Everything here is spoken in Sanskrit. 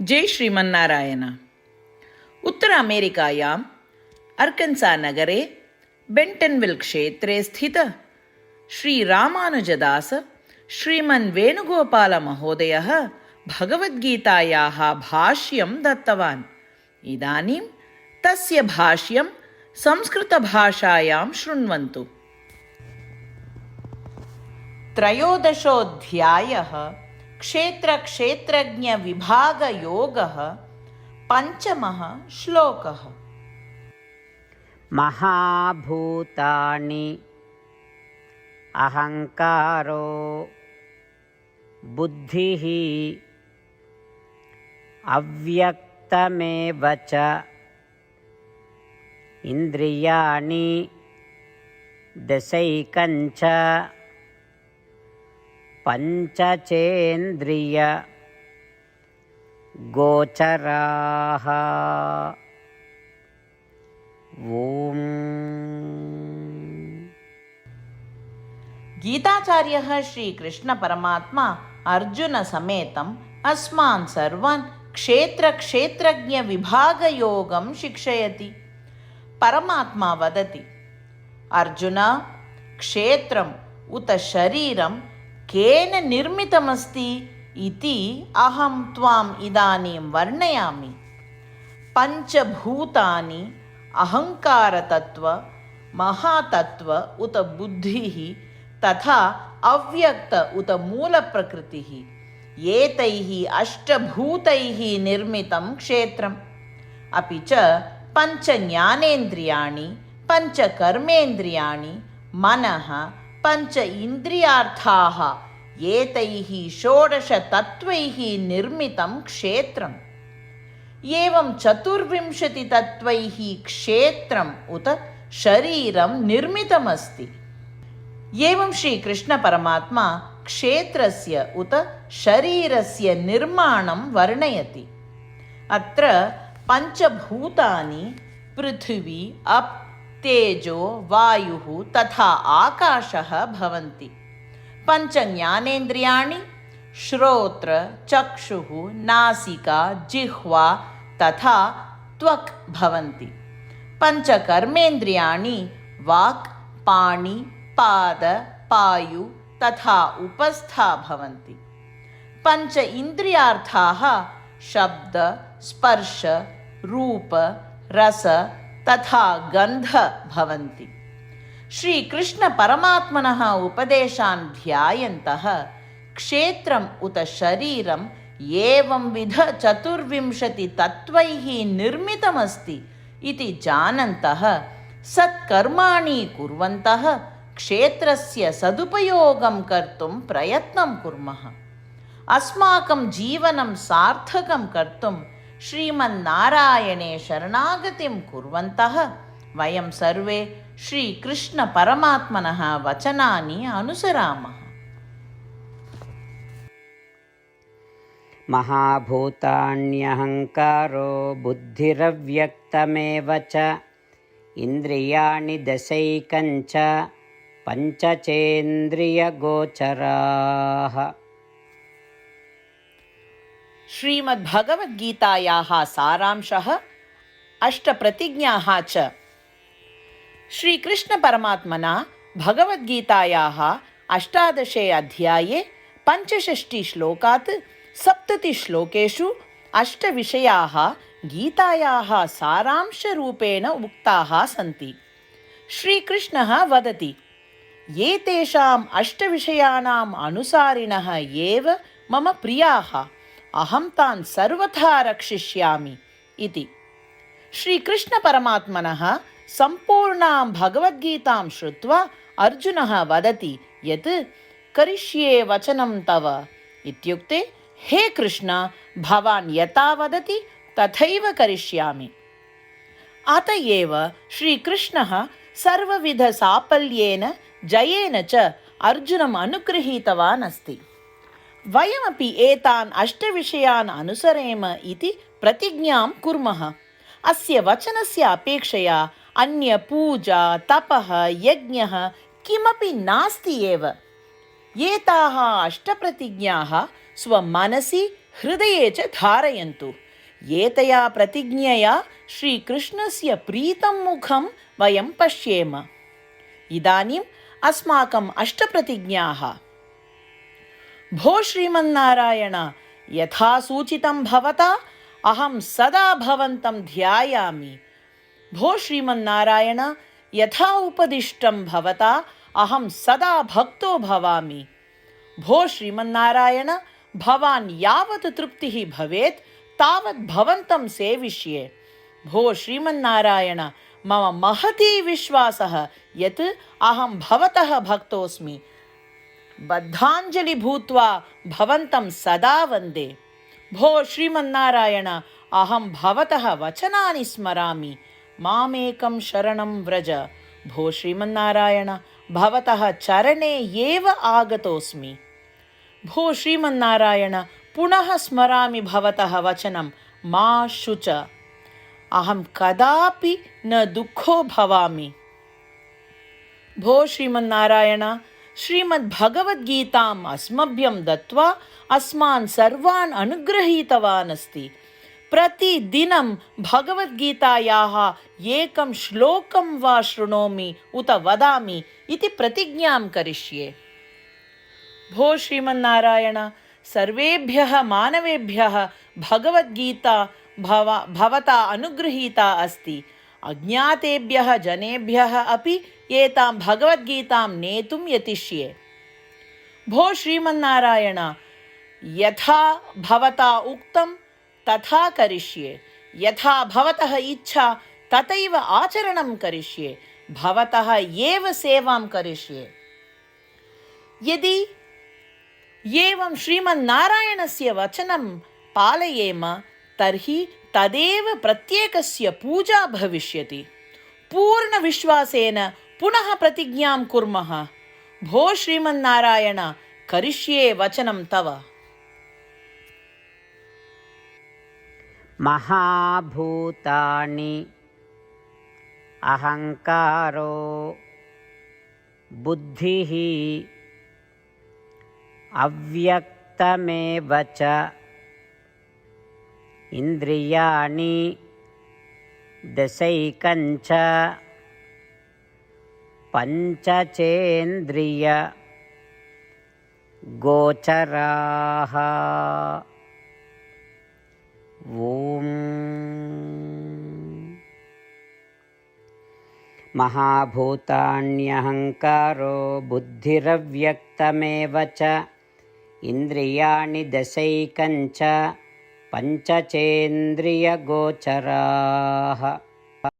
जय श्रीमन्नारायण। उत्तर अमेरिकायाम् अर्कन्सा नगरे बेण्टन्विल् क्षेत्रे स्थित श्रीरामानुजदास श्रीमन् वेणुगोपालमहोदयः भगवद्गीतायाः भाष्यं दत्तवान्। इदानीं तस्य भाष्यं संस्कृतभाषायां शृण्वन्तु। त्रयोदशोऽध्यायः क्षेत्रक्षेत्रज्ञविभागयोगः, पञ्चमः श्लोकः। महाभूतानि अहङ्कारो बुद्धिः अव्यक्तमेव च इन्द्रियाणि दशैकञ्च पञ्चचेन्द्रिय गोचराः। ओम। गीताचार्यः श्रीकृष्ण परमात्मा अर्जुन समेतम् अस्मान् सर्वान् क्षेत्रक्षेत्रज्ञविभागयोगं शिक्षयति। परमात्मा वदति, अर्जुन, क्षेत्रम् उत शरीरं केन निर्मितमस्ति इति अहं त्वाम् इदानीं वर्णयामि। पञ्चभूतानि अहङ्कारतत्त्व, महातत्त्व उत बुद्धिः तथा अव्यक्त उत मूलप्रकृतिः, एतैः अष्टभूतैः निर्मितं क्षेत्रम्। अपि च पञ्चज्ञानेन्द्रियाणि, पञ्चकर्मेन्द्रियाणि, मनः, पञ्च इन्द्रियार्थाः, एतैः षोडशतत्त्वैः निर्मितं क्षेत्रम्। एवं 24 तत्त्वैः क्षेत्रम् उत शरीरं निर्मितमस्ति। एवं श्रीकृष्णपरमात्मा क्षेत्रस्य उत शरीरस्य निर्माणं वर्णयति। अत्र पञ्चभूतानि पृथिवी, अप्, तेजो, वायुः तथा आकाशः भवन्ति। पञ्चज्ञानेन्द्रियाणि श्रोत्र, चक्षुः, नासिका, जिह्वा तथा त्वक् भवन्ति। पञ्चकर्मेन्द्रियाणि वाक्, पाणि, पाद, पायु तथा उपस्था भवन्ति। पञ्च इन्द्रियार्थाः शब्द, स्पर्श, रूप, रस तथा गन्ध भवन्ति। श्रीकृष्णपरमात्मनः उपदेशान् ध्यायन्तः क्षेत्रम् उत शरीरम् एवंविध 24 तत्त्वैः निर्मितमस्ति इति जानन्तः सत्कर्माणि कुर्वन्तः क्षेत्रस्य सदुपयोगं कर्तुं प्रयत्नं कुर्मः। अस्माकं जीवनं सार्थकं कर्तुं श्रीमन्नारायणे शरणागतिं कुर्वन्तः वयं सर्वे श्रीकृष्णपरमात्मनः वचनानि अनुसरामः। महाभूतान्यहङ्कारो बुद्धिरव्यक्तमेव च इन्द्रियाणि दशैकञ्च पञ्चचेन्द्रियगोचराः। श्रीमद्भगवद्गीतायाः सारांशः, अष्टप्रतिज्ञाः च। श्रीकृष्णपरमात्मना भगवद्गीतायाः 18 अध्याये 65 श्लोकात् 70 श्लोकेषु 8 विषयाः गीतायाः सारांशरूपेण उक्ताः सन्ति। श्रीकृष्णः वदति, एतेषाम् 8 विषयाणाम् अनुसारिणः एव मम प्रियाः, अहं तान् सर्वथा रक्षिष्यामि इति। श्रीकृष्णपरमात्मनः सम्पूर्णां भगवद्गीतां श्रुत्वा अर्जुनः वदति यत् करिष्ये वचनं तव इत्युक्ते, हे कृष्ण, भवान् यथा वदति तथैव करिष्यामि। अत एव श्रीकृष्णः सर्वविधसाफल्येन जयेन च अर्जुनम् अनुगृहीतवान् अस्ति। वयमपि एतान् 8 विषयान् अनुसरेम इति प्रतिज्ञां कुर्मः। अस्य वचनस्य अपेक्षया अन्य पूजा, तपः, यज्ञः किमपि नास्ति एव। एताः 8 प्रतिज्ञाः स्वमनसि हृदये च धारयन्तु। एतया प्रतिज्ञया श्रीकृष्णस्य प्रीतं मुखं वयं पश्येम। इदानीम् अस्माकम् अष्टप्रतिज्ञाः। भो श्रीमन्नारायण, यथा सूचितं भवता अहं सदा भवन्तं ध्यायामि। भो श्रीमन्नारायण, यथा उपदिष्टं भवता अहं सदा भक्तो भवामि। भो श्रीमन्नारायण, भवान् यावत् तृप्तिः भवेत् तावत् भवन्तं सेविष्ये। भो श्रीमन्नारायण, मम महती विश्वासः यत् अहं भवतः भक्तोऽस्मि। बद्धाञ्जलि भूत्वा भवन्तं सदा वन्दे। भो श्रीमन्नारायण, अहं भवतः वचनानि स्मरामि। मामेकं शरणं व्रज। भो श्रीमन्नारायण, भवतः चरणे एव आगतोऽस्मि। भो श्रीमन्नारायण, पुनः स्मरामि भवतः वचनं मा शुच। अहं कदापि न दुःखो भवामि। भो श्रीमन्नारायण, श्रीमद्भगवद्गीताम् अस्मभ्यं दत्त्वा अस्मान् सर्वान् अनुगृहीतवान् अस्ति। प्रतिदिनं भगवद्गीतायाः एकं श्लोकं वा शृणोमि उत वदामि इति प्रतिज्ञां करिष्ये। भो श्रीमन्नारायण, सर्वेभ्यः मानवेभ्यः भगवद्गीता भवता अनुगृहीता अस्ति। अज्ञातेभ्यः जनेभ्यः अपि एतां भगवद्गीतां नेतुं यतिष्ये। भो श्रीमन्नारायण, यथा भवता उक्तं तथा करिष्ये। यथा भवतः इच्छा तथैव आचरणं करिष्ये। भवतः एव सेवां करिष्ये। यदि एवं श्रीमन्नारायणस्य वचनं पालयेम तर्हि तदेव प्रत्येकस्य पूजा भविष्यति। पूर्णविश्वासेन पुनः प्रतिज्ञां कुर्मः। भो श्रीमन्नारायण, करिष्ये वचनं तव। महाभूतानि अहङ्कारो बुद्धिः अव्यक्तमेव च इन्द्रियाणि दशैकञ्च पञ्चचेन्द्रिय गोचराः। ॐ महाभूतान्यहङ्कारो बुद्धिरव्यक्तमेव च इन्द्रियाणि दशैकञ्च पञ्चचेन्द्रियगोचराः।